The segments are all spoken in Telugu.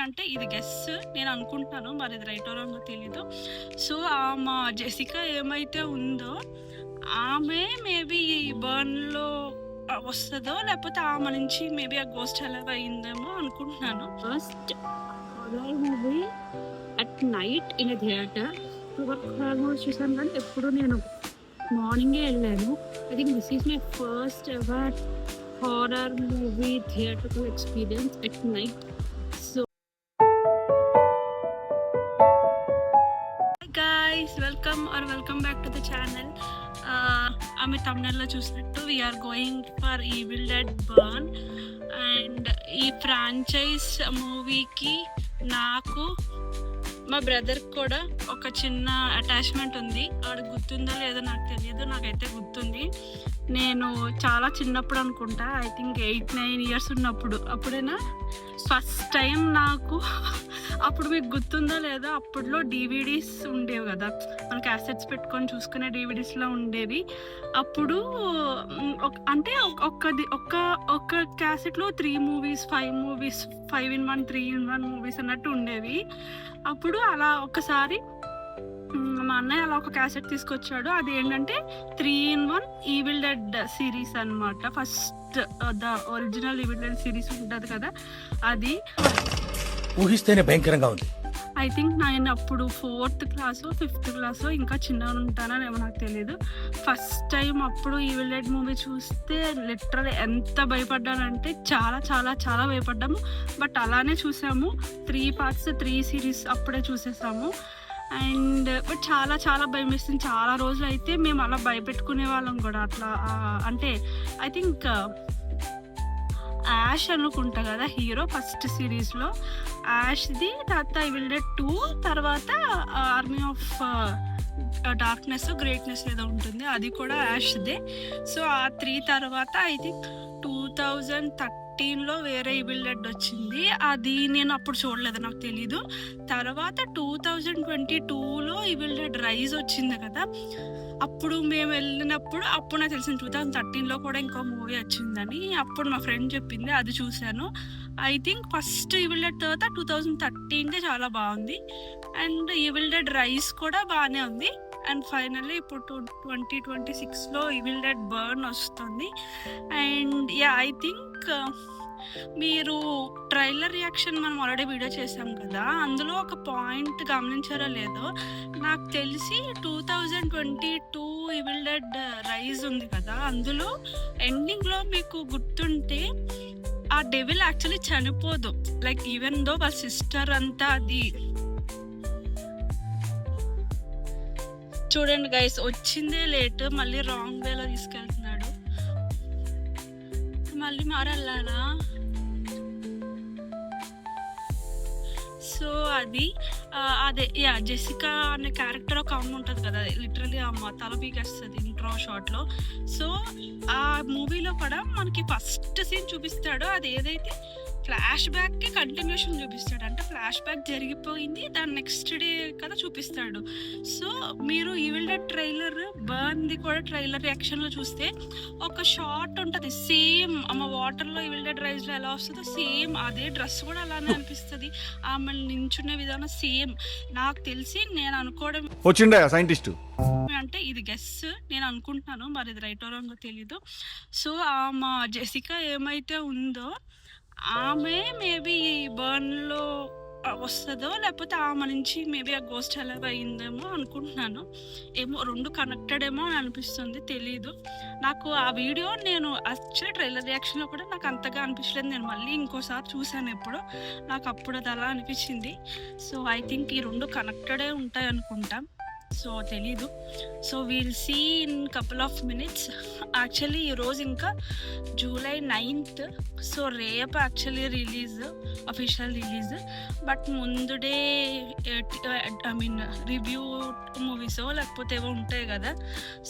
అంటే ఇది గెస్, నేను అనుకుంటున్నాను, మరి ఇది రైట్ రాంగో తెలీదు. సో మా జెసికా ఏమైతే ఉందో ఆమె మేబీ బర్న్లో వస్తుందో, లేకపోతే ఆమె నుంచి మేబీ ఆ గోస్ట్ అలవ్ అయిందేమో అనుకుంటున్నాను. First horror movie at night in a theatre. Horror movies చూసాను కానీ ఎప్పుడు నేను మార్నింగే వెళ్ళాను. I think this is my first ever horror movie theatre experience at night. So guys, welcome back to the channel. ఆమె తమిళలో చూసినట్టు we're going for evil dead burn. And ఈ ఫ్రాంచైజ్ మూవీకి నాకు మా బ్రదర్కి కూడా ఒక చిన్న అటాచ్మెంట్ ఉంది. వాడికి గుర్తుందో లేదో నాకు తెలియదు, నాకైతే గుర్తుంది. నేను చాలా చిన్నప్పుడు అనుకుంటా, ఐ థింక్ 8-9 years ఉన్నప్పుడు, అప్పుడైనా ఫస్ట్ టైం నాకు అప్పుడు మీకు గుర్తుందో లేదో, అప్పుడులో DVDs ఉండేవి కదా, మన క్యాసెట్స్ పెట్టుకొని చూసుకునే DVDsలో ఉండేవి. అప్పుడు అంటే ఒక్క క్యాసెట్లో 3 movies 5 movies 5-in-1 3-in-1 movies అన్నట్టు ఉండేవి. అప్పుడు అలా ఒక్కసారి మా అన్నయ్య అలా ఒక క్యాసెట్ తీసుకొచ్చాడు. అది ఏంటంటే 3-in-1 ఈవిల్ డెడ్ సిరీస్ అనమాట. First the original evil dead series ఉంటుంది కదా, అది ఊహిస్తేనే భయంకరంగా ఉంది. ఐ థింక్ నేను అప్పుడు 4th class 5th class ఇంకా చిన్నగా ఉంటానని ఏమో నాకు తెలియదు. ఫస్ట్ టైం అప్పుడు ఈవిల్ డెడ్ మూవీ చూస్తే లిటరల్ ఎంత భయపడ్డానంటే చాలా చాలా చాలా భయపడ్డాము. బట్ అలానే చూసాము, 3 parts 3 series అప్పుడే చూసేసాము. అండ్ బట్ చాలా చాలా భయం వేస్తుంది. చాలా రోజులు అయితే మేము అలా భయపెట్టుకునే వాళ్ళం కూడా. అట్లా అంటే ఐ థింక్ యాష్ అనుకుంటా కదా హీరో ఫస్ట్ సిరీస్లో, యాష్ది, తర్వాత ఈవిల్ డెడ్ 2, తర్వాత ఆర్మీ ఆఫ్ డార్క్నెస్ గ్రేట్నెస్ ఏదో ఉంటుంది, అది కూడా యాష్దే. సో ఆ 3 తర్వాత ఐ థింక్ 2013లో వేరే ఈవిల్ డెడ్ వచ్చింది. అది నేను అప్పుడు చూడలేదు, నాకు తెలీదు. తర్వాత 2022లో ఈవిల్ డెడ్ రైజ్ వచ్చింది కదా, అప్పుడు మేము వెళ్ళినప్పుడు అప్పుడు నాకు తెలిసింది 2013లో కూడా ఇంకో మూవీ వచ్చిందని. అప్పుడు మా ఫ్రెండ్ చెప్పింది, అది చూశాను. I think first evil dead తర్వాత 2013 చాలా బాగుంది. అండ్ ఈవిల్ డెడ్ రైజ్ కూడా బాగానే ఉంది. అండ్ ఫైనల్లీ ఇప్పుడు 2026లో ఈవిల్ డెడ్ బర్న్ వస్తుంది. అండ్ ఐ థింక్ మీరు ట్రైలర్ రియాక్షన్ మనం ఆల్రెడీ వీడియో చేసాం కదా, అందులో ఒక పాయింట్ గమనించారో లేదో, నాకు తెలిసి 2022 ఈవిల్ డెడ్ రైజ్ ఉంది కదా, అందులో ఎండింగ్లో మీకు గుర్తుంటే ఆ డెవిల్ యాక్చువల్లీ చనిపోదు. లైక్ ఈవెన్ దో వాళ్ళ సిస్టర్ అంతా, అది చూడండి గైస్, వచ్చిందే లేట్, మళ్ళీ రాంగ్ వేలో తీసుకెళ్తున్నాడు, మళ్ళీ మారెళ్ళాలా. సో అది అదే జెసికా అనే క్యారెక్టర్ ఒక అమ్మ ఉంటుంది కదా, లిటరలీ అమ్మ తల పీకేస్తుంది ఇంట్రో షాట్లో. సో ఆ మూవీలో కూడా మనకి ఫస్ట్ సీన్ చూపిస్తాడు, అది ఏదైతే ఫ్లాష్ బ్యాక్కి కంటిన్యూషన్ చూపిస్తాడు. అంటే ఫ్లాష్ బ్యాక్ జరిగిపోయింది, దాని నెక్స్ట్ డే కదా చూపిస్తాడు. సో మీరు ఈవిల్ డెడ్ ట్రైలర్ బర్న్ది కూడా ట్రైలర్ రియాక్షన్లో చూస్తే ఒక షార్ట్ ఉంటుంది, సేమ్ ఆమె వాటర్లో ఈవిల్ డెడ్ రైజ్లో ఎలా వస్తుందో సేమ్ అదే డ్రెస్ కూడా అలానే అనిపిస్తుంది. ఆమె నించునే విధానం సేమ్. నాకు తెలిసి నేను అనుకోవడం వచ్చిండే సైంటిస్ట్ అంటే ఇది గెస్, నేను అనుకుంటున్నాను, మరి ఇది రైట్ రాంగో తెలీదు. సో మా జెసికా ఏమైతే ఉందో ఆమె మేబీ బర్న్లో వస్తుందో, లేకపోతే ఆమె నుంచి మేబీ ఆ గోస్ట్ అలవ్ అయిందేమో అనుకుంటున్నాను. ఏమో రెండు కనెక్టెడ్ ఏమో అని అనిపిస్తుంది, తెలీదు నాకు. ఆ వీడియో నేను యాక్చువల్లీ ట్రైలర్ రియాక్షన్లో కూడా నాకు అంతగా అనిపించలేదు. నేను మళ్ళీ ఇంకోసారి చూశాను ఎప్పుడు, నాకు అప్పుడు అది అలా అనిపించింది. సో ఐ థింక్ ఈ రెండు కనెక్టెడే ఉంటాయి అనుకుంటా, సో తెలీదు. So we'll see in couple of minutes. Actually ఈరోజు ఇంకా July 9th, సో రేపు actually release, official release. But ముందు డే ఐ మీన్ రివ్యూ మూవీసో లేకపోతే ఏవో ఉంటాయి కదా,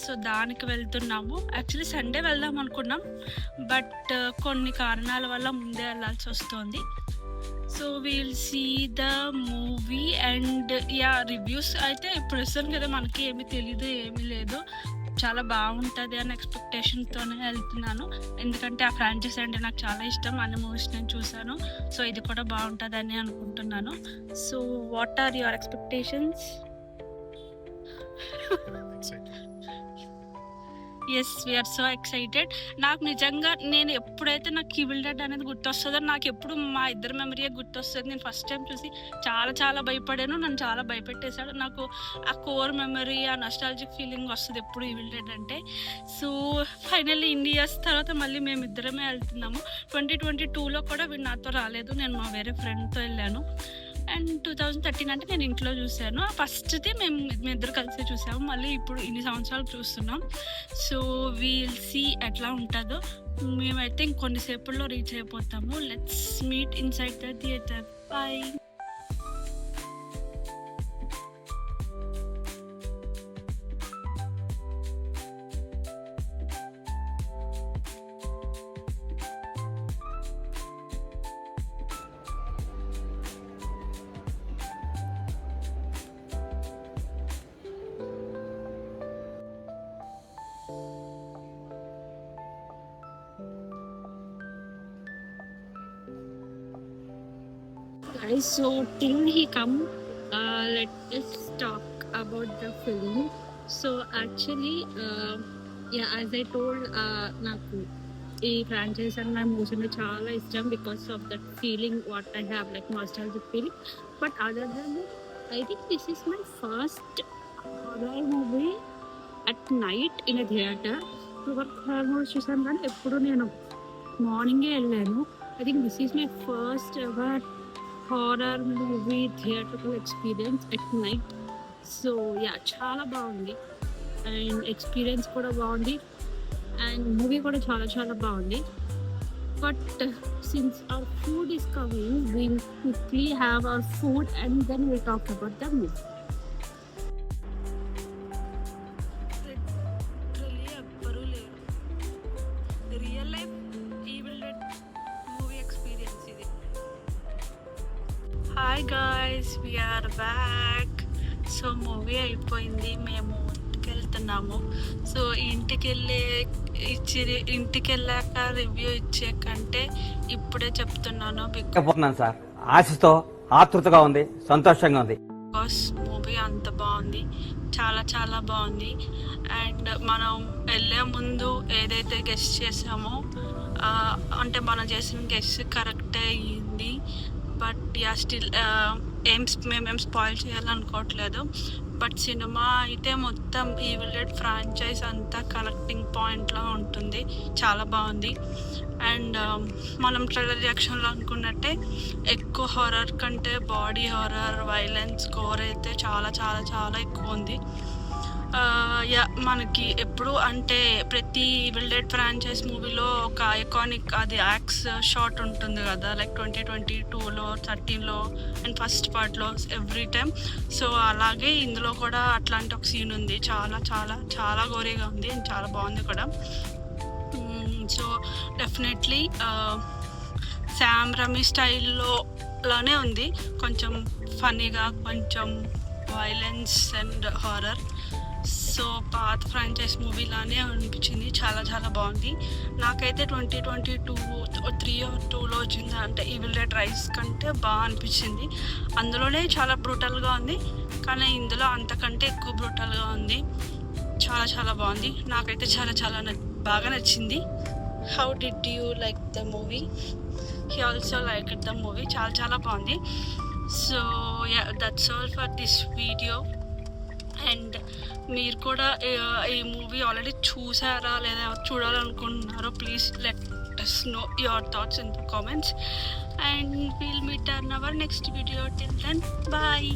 సో దానికి వెళ్తున్నాము. యాక్చువల్లీ సండే వెళ్దాం అనుకున్నాం, బట్ కొన్ని కారణాల వల్ల ముందే వెళ్ళాల్సి వస్తుంది. So we'll see the movie and reviews అయితే ఇప్పుడు ఇస్తాను కదా, మనకి ఏమీ తెలీదు, ఏమీ లేదు. చాలా బాగుంటుంది అనే ఎక్స్పెక్టేషన్తోనే వెళ్తున్నాను. ఎందుకంటే ఆ ఫ్రాంచైజీ అంటే నాకు చాలా ఇష్టం. అన్ని మూవీస్ నేను చూశాను. సో ఇది కూడా బాగుంటుందని అనుకుంటున్నాను. So what are your expectations? Yes, we're so excited. నాకు నిజంగా నేను ఎప్పుడైతే నాకు ఈవిల్ డెడ్ అనేది గుర్తొస్తుందో నాకు ఎప్పుడు మా ఇద్దరు మెమరీయే గుర్తొస్తుంది. నేను ఫస్ట్ టైం చూసి చాలా చాలా భయపడాను. నన్ను చాలా భయపెట్టేశాడు. నాకు ఆ కోర్ మెమరీ, ఆ నస్టాలజిక్ ఫీలింగ్ వస్తుంది ఎప్పుడు ఈవిల్ డెడ్ అంటే. సో ఫైనల్లీ ఇన్ని ఇయర్స్ తర్వాత మళ్ళీ మేము ఇద్దరమే వెళ్తున్నాము. 2022లో కూడా వీడు నాతో రాలేదు. నేను మా వేరే ఫ్రెండ్తో వెళ్ళాను. అండ్ 2013 అంటే నేను ఇంట్లో చూశాను. ఫస్ట్ది మేము ఇద్దరు కలిసి చూసాము. మళ్ళీ ఇప్పుడు ఇన్ని సంవత్సరాలు చూస్తున్నాం. సో వీల్ సీ ఎట్లా ఉంటుందో. మేమైతే ఇంకొన్నిసేపుల్లో రీచ్ అయిపోతాము. Let's meet inside the theatre. Bye. Guys, so till he come, let us talk about the film. So actually, as I told, నాకు ఈ ఫ్రాంచైజ్ అండ్ నా మూవీస్ చాలా ఇష్టం because of that feeling what I have, like nostalgic feeling. But other than I think this is my first horror movie at night in a theatre. Horror movies చూసాను కానీ ఎప్పుడు నేను మార్నింగే వెళ్ళాను. I think this is my first ever horror movie theatrical experience at night. So yeah, చాలా బాగుంది. అండ్ ఎక్స్పీరియన్స్ కూడా బాగుంది. అండ్ మూవీ కూడా చాలా చాలా బాగుంది. But since our food is coming, will quickly have our food and then will talk about the movie. ఎవ్వరూ లేరు. Real life evil dead movie experience ఇది. Hi guys, we're back. So movie అయిపోయింది, మేము ఇంటికి వెళ్తున్నాము. సో ఇంటికి వెళ్ళాక రివ్యూ ఇచ్చే కంటే ఇప్పుడే చెప్తున్నాను పోతున్నాను సార్. ఆశతో ఆతృతగా ఉంది, సంతోషంగా ఉంది. బికాస్ మూవీ అంత బాగుంది, చాలా చాలా బాగుంది. అండ్ మనం వెళ్ళే ముందు ఏదైతే గెస్ట్ చేసామో అంటే మనం చేసిన గెస్ట్ కరెక్టే అయ్యింది. బట్ యా స్టిల్ మేమేం స్పాయిల్ చేయాలనుకోవట్లేదు. బట్ సినిమా అయితే మొత్తం ఈవిల్ డెడ్ ఫ్రాంచైజ్ అంతా కనెక్టింగ్ పాయింట్లో ఉంటుంది. చాలా బాగుంది. అండ్ మనం ట్రైలర్ రియాక్షన్లో అనుకున్నట్టే ఎక్కువ హారర్ కంటే బాడీ హారర్, వైలెన్స్, గోర్ అయితే చాలా చాలా చాలా ఎక్కువ ఉంది. మనకి ఎప్పుడు అంటే ప్రతి ఈవిల్ డెడ్ ఫ్రాంచైజ్ మూవీలో ఒక ఐకానిక్ అది యాక్స్ షాట్ ఉంటుంది కదా, లైక్ 2022లో, 13లో అండ్ ఫస్ట్ పార్ట్లో ఎవ్రీ టైమ్. సో అలాగే ఇందులో కూడా అట్లాంటి ఒక సీన్ ఉంది. చాలా చాలా చాలా గోరీగా ఉంది అండ్ చాలా బాగుంది కూడా. సో డెఫినెట్లీ శామ్ రమీ స్టైల్లోనే ఉంది. కొంచెం ఫన్నీగా, కొంచెం వైలెన్స్ అండ్ హారర్. సో పాత ఫ్రాంచైజ్ మూవీలానే అనిపించింది. చాలా చాలా బాగుంది. నాకైతే 2022 or 2లో వచ్చింది అంటే ఈవిల్ డెడ్ రైజ్ కంటే బాగా అనిపించింది. అందులోనే చాలా బ్రూటల్గా ఉంది, కానీ ఇందులో అంతకంటే ఎక్కువ బ్రూటల్గా ఉంది. చాలా చాలా బాగుంది. నాకైతే చాలా చాలా బాగా నచ్చింది. How did you like the movie? He also like the movie. చాలా చాలా బాగుంది. So yeah, that's all for this video. And మీరు కూడా ఈ మూవీ ఆల్రెడీ చూసారా లేదా చూడాలనుకుంటున్నారో please let us know your thoughts in the comments, and we'll meet in our next video. Till then, bye.